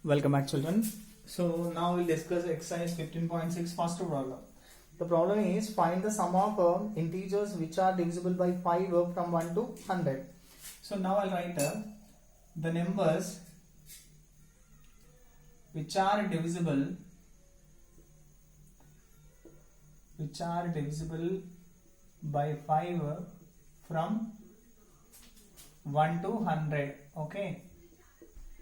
Welcome back, children. So now we'll discuss exercise 15.6 first problem. The problem is find the sum of integers which are divisible by 5 from 1 to 100. So now I'll write the numbers which are divisible by 5 from 1 to 100. Okay.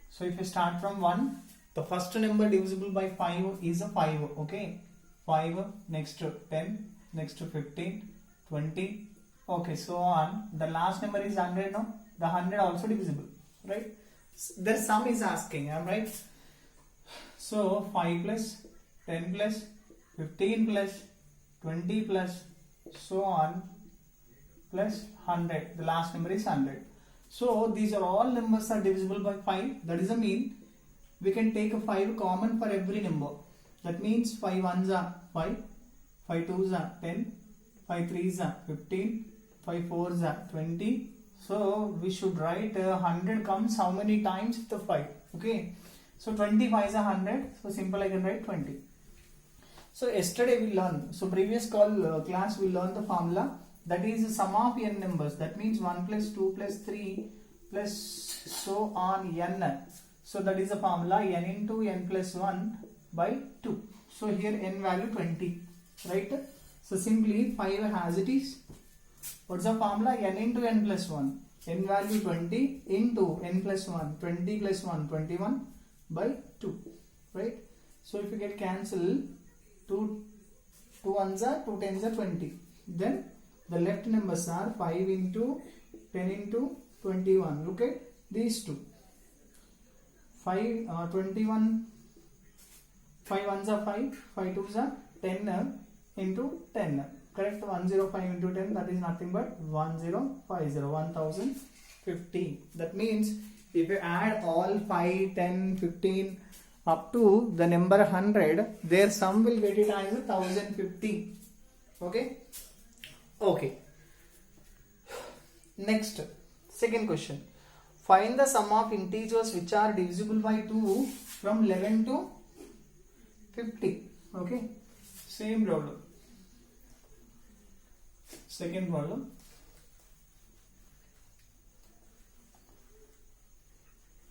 So if you start from 1, the first number divisible by 5 is a 5. Okay. 5, next to 10, next to 15, 20. Okay, so on. The last number is 100 now. The 100 also divisible. Right. Their sum is asking. Am I right? So 5 plus 10 plus 15 plus 20 plus so on plus 100. The last number is 100. So these are all numbers are divisible by 5. That is a mean we can take a 5 common for every number. That means 5 ones are 5, 5 twos are 10, 5 threes are 15, 5 fours are 20. So we should write 100 comes how many times with the 5. Okay. So 25 is 100. So simple I can write 20. So yesterday we learned. So previous class we learned the formula. That is the sum of n numbers. That means 1 plus 2 plus 3 plus so on n. So that is the formula n into n plus 1 by 2. So here n value 20. Right? So simply 5 as it is. What's the formula? N into n plus 1. N value 20 into n plus 1. 20 plus 1 21 by 2. Right? So if you get cancel 2 ones are 2 tens are 20. Then the left numbers are 5 into 10 into 21. Look at these two. 21, 5 ones are 5, 5 twos are 10 into 10. Correct? 105 into 10, that is nothing but 1050, 1050. That means if you add all 5, 10, 15 up to the number 100, their sum will get it as 1050. Okay? Okay. Next, second question. Find the sum of integers which are divisible by 2 from 11 to 50. Okay. Same problem. Second problem.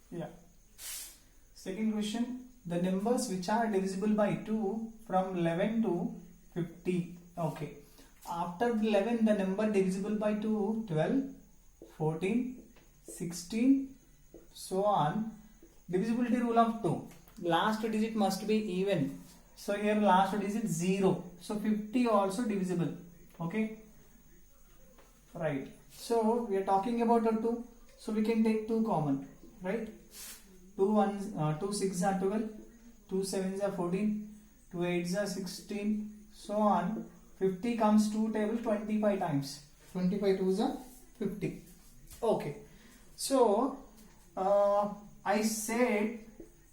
Yeah. Second question. The numbers which are divisible by 2 from 11 to 50. Okay. After 11, the number divisible by 2, 12, 14, 16, so on. Divisibility rule of 2. Last digit must be even. So here last digit 0. So 50 also divisible. Okay. Right. So we are talking about a 2. So we can take 2 common. Right. 2 6 are 12. 2 7s are 14. 2 8s are 16. So on. 50 comes to table 25 times. 25 twos are 50. Okay. So, I said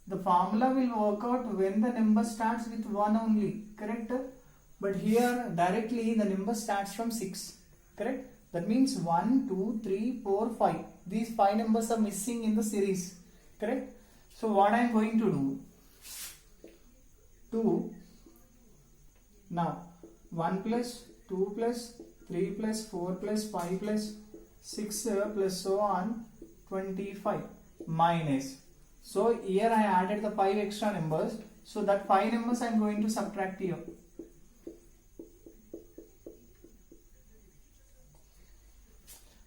the formula will work out when the number starts with 1 only. Correct? But here directly the number starts from 6. Correct? That means 1, 2, 3, 4, 5. These 5 numbers are missing in the series. Correct? So, what I am going to do? 2. Now, 1 plus 2 plus 3 plus 4 plus 5 plus 6 plus so on 25 minus. So here I added the 5 extra numbers. So that 5 numbers I am going to subtract here.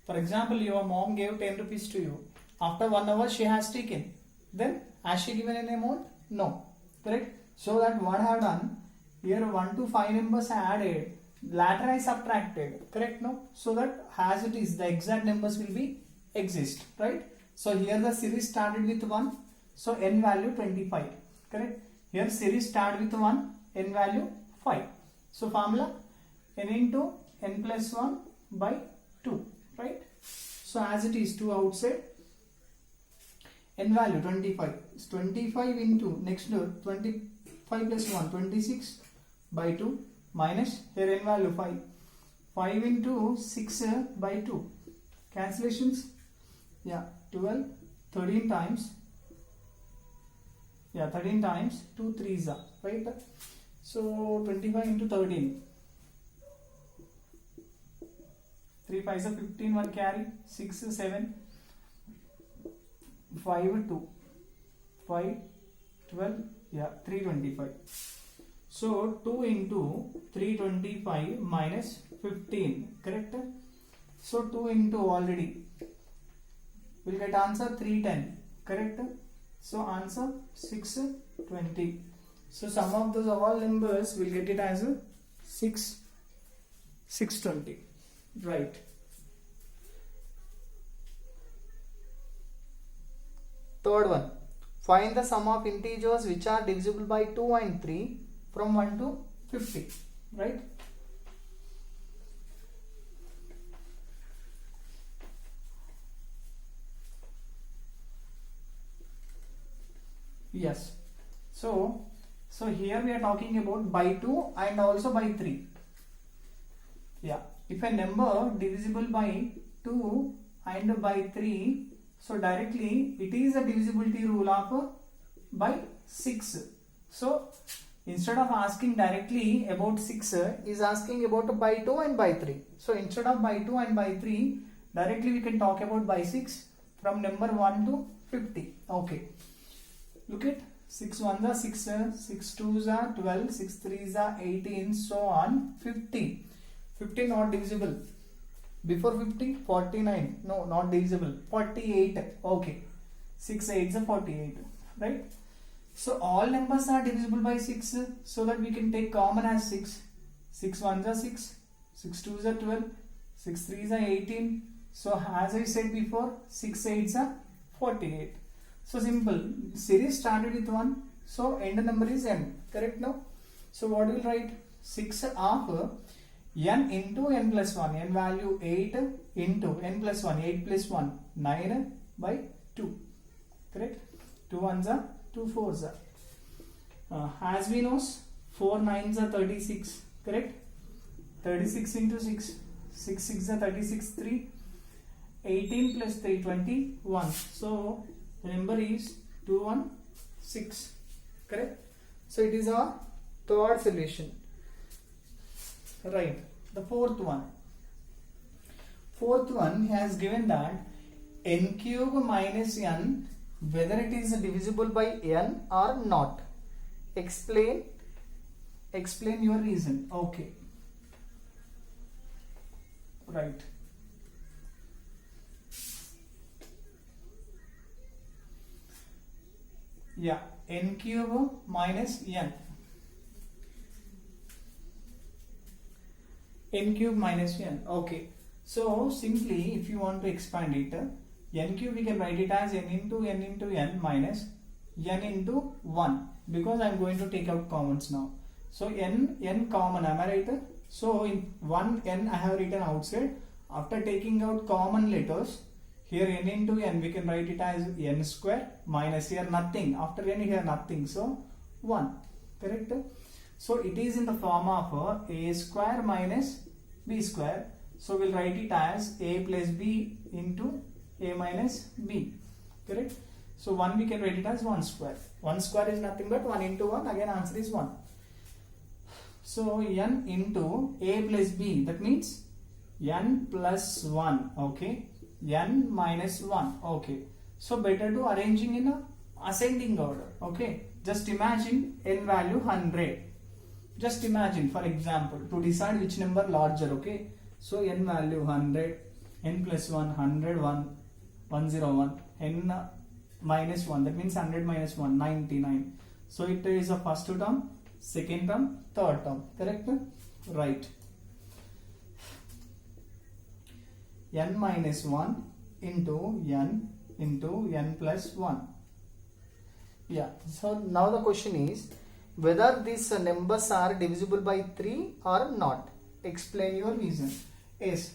For example, your mom gave 10 rupees to you. After 1 hour she has taken. Then has she given an amount? No. Correct? So that what I have done? Here 1 to 5 numbers I added, later I subtracted, correct? No? So that as it is, the exact numbers will be exist, right? So here the series started with 1, so n value 25, correct? Here series start with 1, n value 5. So formula n into n plus 1 by 2, right? So as it is 2 outside, n value 25. It's 25 into next 25 plus 1, 26. By 2 minus here n value 5. 5 into 6 by 2. Cancellations? Yeah, 12, 13 times Yeah, 13 times 2 3s are, right? So 25 into 13. 3 5s are 15, 1 carry, 6 7, 5 2, 5 12, yeah, 325. So 2 into 325 minus 15, correct? So 2 into already, we'll get answer 310, correct? So answer 620. So sum of those all numbers, we'll get it as 620, right? Third one, find the sum of integers which are divisible by 2 and 3 from 1 to 50, right? Yes. So here we are talking about by 2 and also by 3. Yeah. If a number divisible by 2 and by 3, so directly it is a divisibility rule of by 6. So instead of asking directly about 6, is asking about by 2 and by 3. So instead of by 2 and by 3, directly we can talk about by 6 from number 1 to 50. Okay. Look at 6 1s are 6, 6 2s are 12, 6 3s are 18, so on 50. 50 not divisible. Before 50, 49. No, not divisible. 48. Okay. 6 8s are 48. Right? So all numbers are divisible by 6, so that we can take common as 6. 6 1s are 6, 6 2s are 12, 6 3s are 18. So as I said before, 6 8s are 48. So simple. Series started with 1. So end number is n. Correct now? So what will write? 6 of n into n plus 1. N value 8 into n plus 1. 8 plus 1. 9 by 2. Correct? 2 1s are 2 4s are. As we know, 4 9s are 36. Correct? 36 into 6. 6 6 are 36. 3. 18 plus 3 21. So the number is 216, correct? So it is our third solution, right? The fourth one has given that n cube minus n, whether it is divisible by n or not. Explain your reason. Okay, right. Yeah, n cube minus n. N cube minus n. Okay. So simply, if you want to expand it, n cube we can write it as n into n minus n into 1, because I am going to take out commons now. So n common, am I right? So in 1 n I have written outside. After taking out common letters, here n into n we can write it as n square minus here nothing. After n here nothing. So 1. Correct? So it is in the form of a square minus b square. So we'll write it as a plus b into a minus b. Correct? So 1 we can write it as 1 square. 1 square is nothing but 1 into 1. Again answer is 1. So n into a plus b, that means n plus 1. Okay. N minus 1. Okay. So better to arranging in a ascending order. Okay. Just imagine n value 100. Just imagine, for example, to decide which number larger. Okay. So n value 100, n plus 1, 101, 101, n minus 1. That means 100 minus 1, 99. So it is a first term, second term, third term. Correct? Right. N minus 1 into n plus 1. Yeah. So now the question is whether these numbers are divisible by 3 or not. Explain your reason. Yes.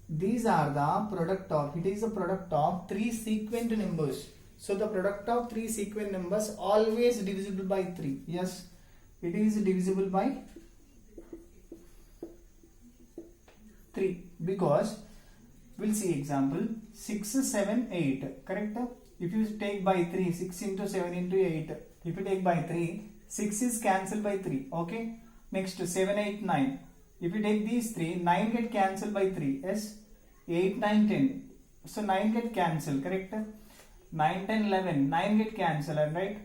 These are the product of, it is the product of 3 sequent numbers. So the product of 3 sequent numbers always divisible by 3. Yes. It is divisible by 3 because we'll see example 6, 7, 8. Correct? If you take by 3, 6 into 7 into 8, If you take by 3, 6 is cancelled by 3. Okay. Next 7, 8, 9. If you take these 3, 9 get cancelled by 3. Yes. 8, 9, 10. So 9 get cancelled. Correct? 9, 10, 11. 9 get cancelled. Right?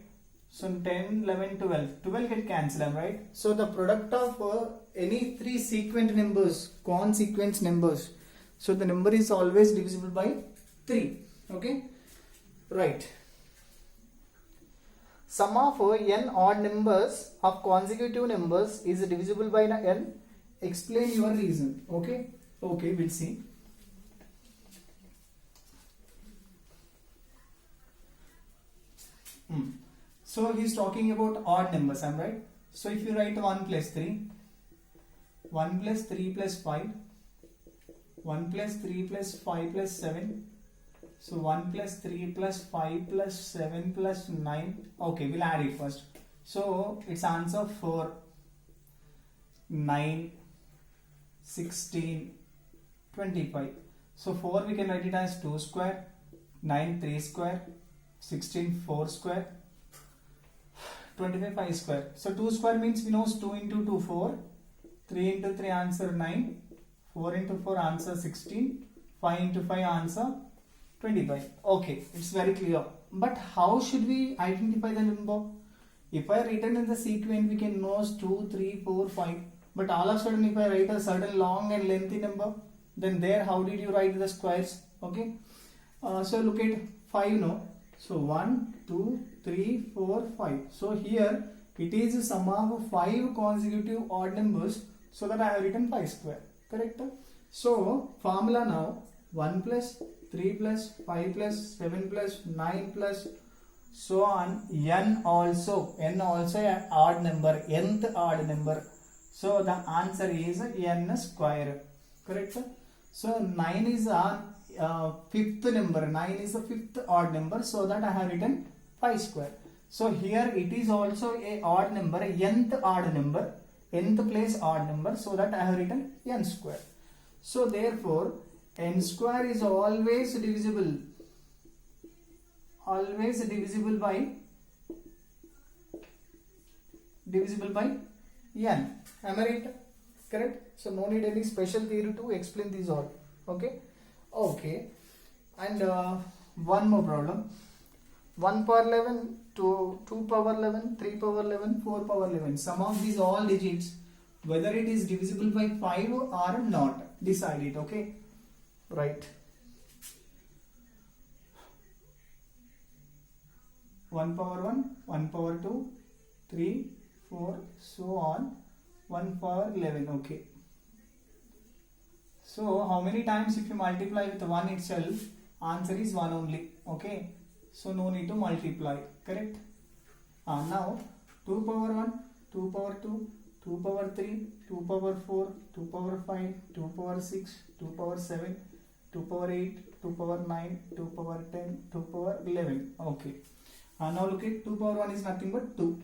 So 10, 11, 12. 12 get cancelled. Right? So the product of any three sequent numbers, consequence numbers. So the number is always divisible by 3. Okay. Right. Sum of n odd numbers of consecutive numbers is divisible by n. Explain your reason. Okay. Okay, we'll see. So he's talking about odd numbers, am I right? So if you write 1 plus 3, 1 plus 3 plus 5, 1 plus 3 plus 5 plus 7. So 1 plus 3 plus 5 plus 7 plus 9. Okay, we'll add it first. So its answer 4, 9, 16, 25. So 4 we can write it as 2 square, 9 3 square, 16 4 square, 25 5 square. So 2 square means we know 2 into 2 4, 3 into 3 answer 9, 4 into 4 answer 16, 5 into 5 answer 25. Okay, it's very clear. But how should we identify the number? If I written in the sequence, we can know 2, 3, 4, 5. But all of a sudden, if I write a certain long and lengthy number, then there, how did you write the squares? Okay. So look at 5 now. So 1, 2, 3, 4, 5. So here, it is a sum of 5 consecutive odd numbers. So that I have written 5 square. Correct? So formula now, 1 plus 3 plus 5 plus 7 plus 9 plus so on, n also an odd number, nth odd number. So the answer is n square. Correct? So 9 is a fifth number. 9 is the fifth odd number. So that I have written 5 square. So here it is also a odd number, nth odd number, nth place odd number. So that I have written n square. So therefore n square is always divisible by n. Am I right? Correct? So no need any special theory to explain these all. Okay. Okay. And one more problem. 1 power 11, 2 power 11, 3 power 11, 4 power 11. Sum of these all digits, whether it is divisible by 5 or not. Decide it. Okay. Right. 1 power 1, 1 power 2, 3, 4, so on, 1 power 11. Okay. So how many times if you multiply with 1 itself, answer is 1 only. Okay. So no need to multiply. Correct? Now 2 power 1, 2 power 2, 2 power 3, 2 power 4, 2 power 5, 2 power 6, 2 power 7, 2 power 8, 2 power 9, 2 power 10, 2 power 11. Okay. Now look at 2 power 1 is nothing but 2.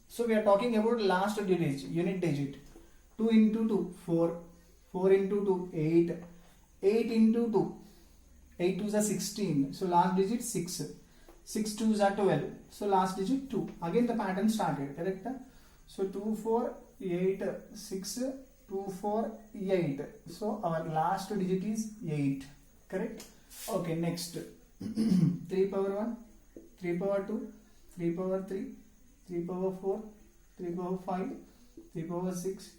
So we are talking about last digit, unit digit. 2 into 2, 4. 4 into 2, 8. 8 into 2, 8 2 is 16. So last digit 6. 6 2 is 12. So last digit 2. Again the pattern started. Correct? So 2 4 8 6 2 4 8. So our last digit is 8. Correct? Okay, next 3 power 1, 3 power 2, 3 power 3, 3 power 4, 3 power 5, 3 power 6,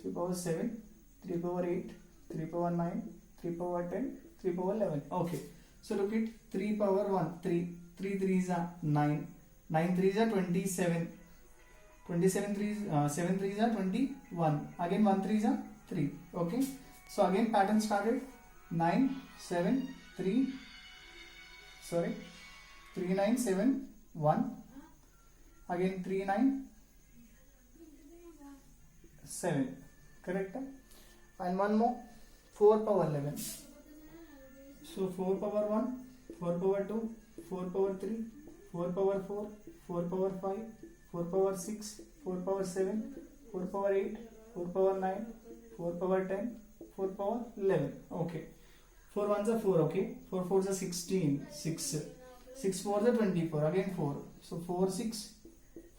3 power 7, 3 power 8, 3 power 9, 3 power 10, 3 power 11. Okay. So look at 3 power 1, 3. 3 3s are 9. 9 3s are 27. 27 3s, 7 3s are 21. Again 1 3s are 3. Okay. So again pattern started. 9, 7, 3. Sorry. 3 9 7 1. Again 3 9 7. Correct? And one more. 4 power 11. So 4 power 1, 4 power 2, 4 power 3, 4 power 4, 4 power 5, 4 power 6, 4 power 7, 4 power 8, 4 power 9, 4 power 10, 4 power 11. Okay. 4 ones are 4. Okay. 4 fours are 16. 6. 6 fours are 24. Again 4. So 4 6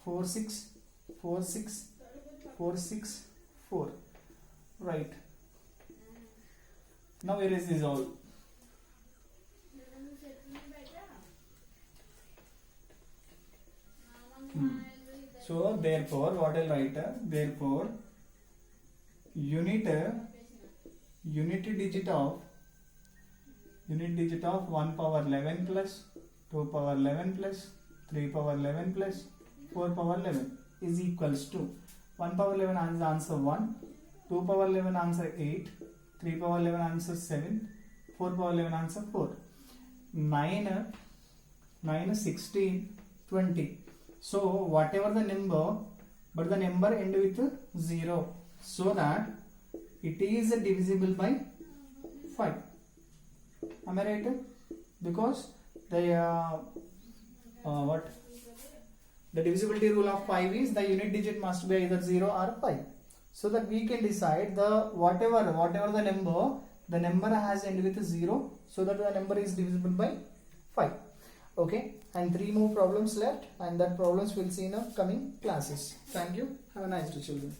4 6 4 6 4 6 4. Right. Now erase this all. So therefore what I'll write, therefore unit digit of 1 power 11 plus 2 power 11 plus 3 power 11 plus 4 power 11 is equals to 1 power 11 answer 1, 2 power 11 answer 8, 3 power 11 answer 7, 4 power 11 answer 4. 9 16 20. So whatever the number, but the number end with 0, so that it is divisible by 5. Am I right? Because the the divisibility rule of 5 is the unit digit must be either 0 or 5, so that we can decide the whatever the number has end with 0, so that the number is divisible by 5. Okay, and 3 more problems left, and that problems we'll see in the coming classes. Thank you. Have a nice day, children.